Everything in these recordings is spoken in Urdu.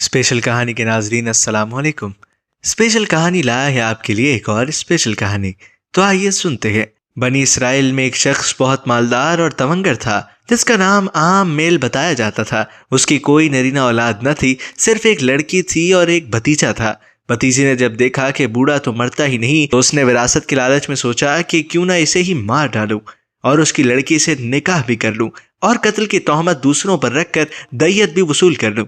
اسپیشل کہانی کے ناظرین السلام علیکم۔ اسپیشل کہانی لایا ہے آپ کے لیے ایک اور اسپیشل کہانی، تو آئیے سنتے ہیں۔ بنی اسرائیل میں ایک شخص بہت مالدار اور تونگر تھا جس کا نام عام میل بتایا جاتا تھا۔ اس کی کوئی نرینہ اولاد نہ تھی، صرف ایک لڑکی تھی اور ایک بھتیجا تھا۔ بھتیجے نے جب دیکھا کہ بوڑھا تو مرتا ہی نہیں تو اس نے وراثت کے لالچ میں سوچا کہ کیوں نہ اسے ہی مار ڈالوں اور اس کی لڑکی سے نکاح بھی کر لوں اور قتل کی تہمت دوسروں پر رکھ کر دیت بھی وصول کر لوں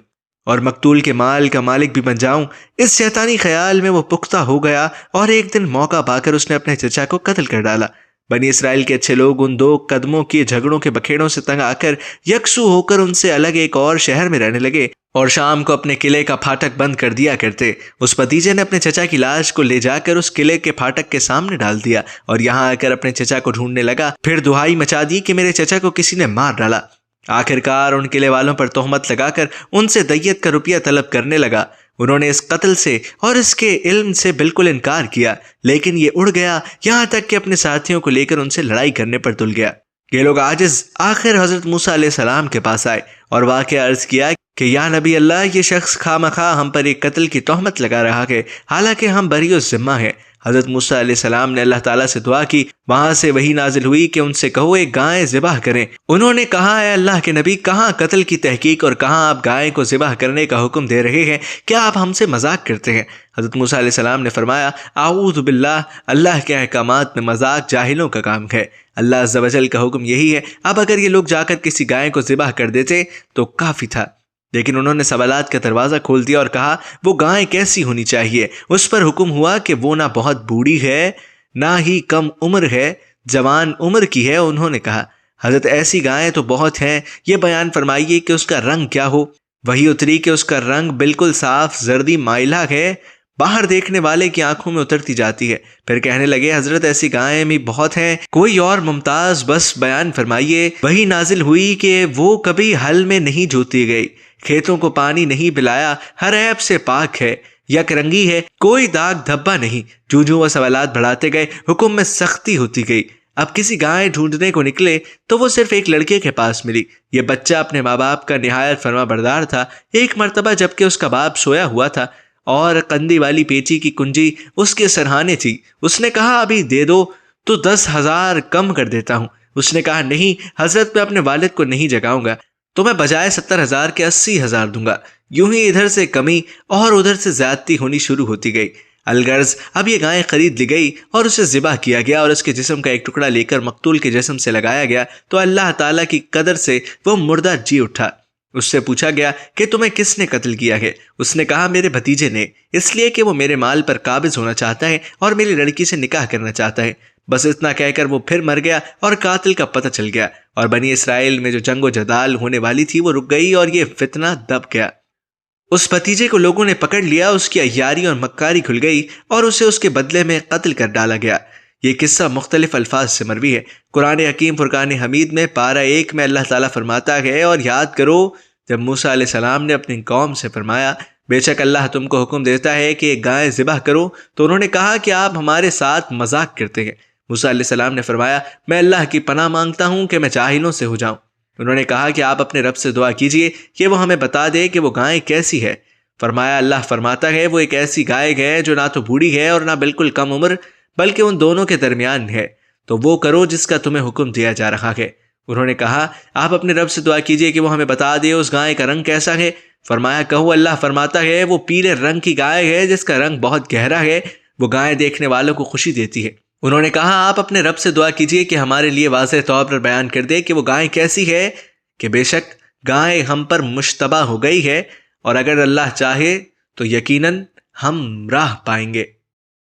اور مقتول کے مال کا مالک بھی بن جاؤں۔ اس شیطانی خیال میں وہ پختہ ہو گیا اور ایک دن موقع پا کر اس نے اپنے چچا کو قتل کر ڈالا۔ بنی اسرائیل کے اچھے لوگ ان دو قدموں کے جھگڑوں کے بکھیڑوں سے تنگ آ کر یکسو ہو کر ان سے الگ ایک اور شہر میں رہنے لگے اور شام کو اپنے قلعے کا پھاٹک بند کر دیا کرتے۔ اس بھتیجے نے اپنے چچا کی لاش کو لے جا کر اس قلعے کے پھاٹک کے سامنے ڈال دیا اور یہاں آ کر اپنے چچا کو ڈھونڈنے لگا، پھر دہائی مچا دی کہ میرے چچا کو کسی نے مار ڈالا۔ آخرکار ان قلعے والوں پر تہمت لگا کر ان سے دیت کا روپیہ طلب کرنے لگا۔ انہوں نے اس قتل سے اور اس کے علم سے بالکل انکار کیا، لیکن یہ اڑ گیا یہاں تک کہ اپنے ساتھیوں کو لے کر ان سے لڑائی کرنے پر تل گیا۔ یہ لوگ عاجز آخر حضرت موسیٰ علیہ السلام کے پاس آئے اور واقعہ عرض کیا کہ یا نبی اللہ، یہ شخص خواہ ہم پر ایک قتل کی تہمت لگا رہا ہے، حالانکہ ہم بری الذمہ ہیں۔ حضرت موسیٰ علیہ السلام نے اللہ تعالیٰ سے دعا کی، وہاں سے وحی نازل ہوئی کہ ان سے کہو ایک گائے ذبح کریں۔ انہوں نے کہا، اے اللہ کے نبی، کہاں قتل کی تحقیق اور کہاں آپ گائے کو ذبح کرنے کا حکم دے رہے ہیں؟ کیا آپ ہم سے مذاق کرتے ہیں؟ حضرت موسیٰ علیہ السلام نے فرمایا، اعوذ باللہ، اللہ کے احکامات میں مذاق جاہلوں کا کام ہے۔ اللہ عز و جل کا حکم یہی ہے۔ اب اگر یہ لوگ جا کر کسی گائے کو ذبح کر دیتے تو کافی تھا، لیکن انہوں نے سوالات کا دروازہ کھول دیا اور کہا وہ گائے کیسی ہونی چاہیے۔ اس پر حکم ہوا کہ وہ نہ بہت بوڑھی ہے نہ ہی کم عمر ہے، جوان عمر کی ہے۔ انہوں نے کہا، حضرت ایسی گائیں تو بہت ہیں، یہ بیان فرمائیے کہ اس کا رنگ کیا ہو۔ وہی اتری کہ اس کا رنگ بالکل صاف زردی مائلہ ہے، باہر دیکھنے والے کی آنکھوں میں اترتی جاتی ہے۔ پھر کہنے لگے، حضرت ایسی گائیں بھی بہت ہیں، کوئی اور ممتاز بس بیان فرمائیے۔ وہی نازل ہوئی کہ وہ کبھی ہل میں نہیں جوتی گئی، کھیتوں کو پانی نہیں پلایا، ہر عیب سے پاک ہے، یک رنگی ہے، کوئی داغ دھبا نہیں۔ جو وہ سوالات بڑھاتے گئے، حکم میں سختی ہوتی گئی۔ اب کسی گائے ڈھونڈنے کو نکلے تو وہ صرف ایک لڑکے کے پاس ملی۔ یہ بچہ اپنے ماں باپ کا نہایت فرما بردار تھا۔ ایک مرتبہ جبکہ اس کا باپ سویا ہوا تھا اور قندی والی پیچی کی کنجی اس کے سرہانے تھی، اس نے کہا، ابھی دے دو تو 10,000 کم کر دیتا ہوں۔ اس نے کہا، نہیں حضرت، میں اپنے والد کو نہیں جگاؤں گا، تو میں بجائے 70,000 کے 80,000 دوں گا۔ یوں ہی ادھر سے کمی اور ادھر سے زیادتی ہونی شروع ہوتی گئی۔ الغرض اب یہ گائے خرید لی گئی اور اسے ذبح کیا گیا اور اس کے جسم کا ایک ٹکڑا لے کر مقتول کے جسم سے لگایا گیا تو اللہ تعالیٰ کی قدر سے وہ مردہ جی اٹھا۔ اس سے پوچھا گیا کہ تمہیں کس نے قتل کیا ہے؟ اس نے کہا، میرے بھتیجے نے، اس لیے کہ وہ میرے مال پر قابض ہونا چاہتا ہے اور میری لڑکی سے نکاح کرنا چاہتا ہے۔ بس اتنا کہہ کر وہ پھر مر گیا اور قاتل کا پتہ چل گیا، اور بنی اسرائیل میں جو جنگ و جدال ہونے والی تھی وہ رک گئی اور یہ فتنہ دب گیا۔ اس بھتیجے کو لوگوں نے پکڑ لیا، اس کی عیاری اور مکاری کھل گئی اور اسے اس کے بدلے میں قتل کر ڈالا گیا۔ یہ قصہ مختلف الفاظ سے مروی ہے۔ قرآن حکیم فرقان حمید میں پارہ 1 میں اللہ تعالیٰ فرماتا ہے، اور یاد کرو جب موسیٰ علیہ السلام نے اپنی قوم سے فرمایا، بے شک اللہ تم کو حکم دیتا ہے کہ ایک گائے ذبح کرو، تو انہوں نے کہا کہ آپ ہمارے ساتھ مذاق کرتے ہیں۔ موسیٰ علیہ السلام نے فرمایا، میں اللہ کی پناہ مانگتا ہوں کہ میں جاہلوں سے ہو جاؤں۔ انہوں نے کہا کہ آپ اپنے رب سے دعا کیجئے کہ وہ ہمیں بتا دے کہ وہ گائے کیسی ہے۔ فرمایا، اللہ فرماتا ہے، وہ ایک ایسی گائے ہے جو نہ تو بوڑھی ہے اور نہ بالکل کم عمر، بلکہ ان دونوں کے درمیان ہے، تو وہ کرو جس کا تمہیں حکم دیا جا رہا ہے۔ انہوں نے کہا، آپ اپنے رب سے دعا کیجئے کہ وہ ہمیں بتا دے اس گائے کا رنگ کیسا ہے۔ فرمایا، کہو اللہ فرماتا ہے، وہ پیلے رنگ کی گائے ہے جس کا رنگ بہت گہرا ہے، وہ گائے دیکھنے والوں کو خوشی دیتی ہے۔ انہوں نے کہا، آپ اپنے رب سے دعا کیجئے کہ ہمارے لیے واضح طور پر بیان کر دے کہ وہ گائے کیسی ہے، کہ بے شک گائے ہم پر مشتبہ ہو گئی ہے، اور اگر اللہ چاہے تو یقیناً ہم راہ پائیں گے۔